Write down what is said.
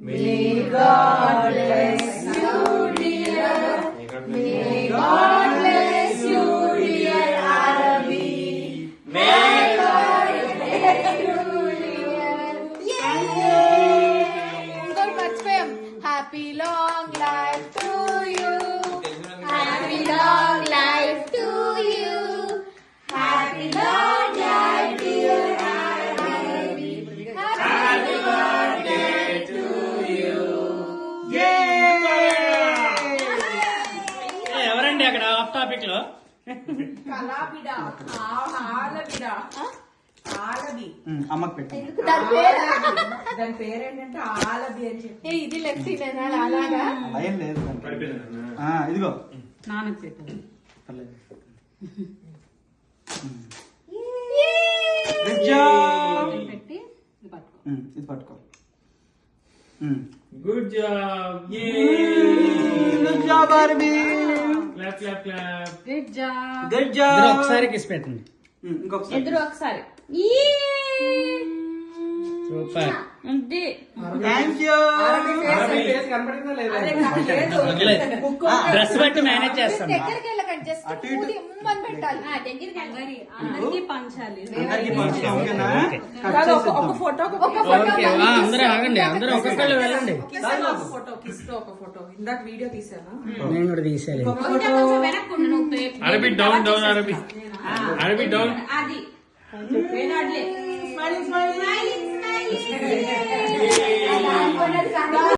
May God bless you, dear. May God bless you, dear Arabi. May God bless you, dear. Yay! Good much, fam. Happy long life to you. Happy long life to you. Happy long life, dear Arabi. Happy birthday to you. ఎవరండి అక్కడ of topic లో అమ్మకి పెట్టి దాని పేరేంటంటే ఆలబి అని చెప్పి ఇది left తినాలి అలాగా భయం లేదు ఇదిగో నాన్నకి పెట్టు. పర్లేదు. పెట్టి ఇది పట్టుకో. ఇది పట్టుకో good job good job RB clap clap clap good job. Good job ఒకసారి కిస్ పెట్టండి ఇంకొకసారి ఇద్దరు ఒకసారి. సూపర్ అంతే. థ్యాంక్ యూ డ్రెస్ బట్టి మేనేజ్ చేస్తాం దగ్గరికి వెళ్ళకండి జస్ట్ అటు ఇటు. ముందు పెట్టాలి దగ్గరికి వెళ్ళాలి. అందరికీ పంచాలి. అందరికీ పంచుతాం, ఓకేనా? కట్ కాదు, ఒక చేసేద్దాం. ఫోటో ఓకే అందరూ ఆగండి అందరూ ఒక్కొక్కళ్ళు వెళ్ళండి ఒక ఫోటో ఇందాక వీడియో తీసాను నేను కూడా తీసేయాలి ఇంకా కొంచెం వెనక్కి ఉండు నువ్వు. అరబీ డౌన్ డౌన్ అరబీ అరబీ డౌన్ అది వేనాడలే. స్మైలింగ్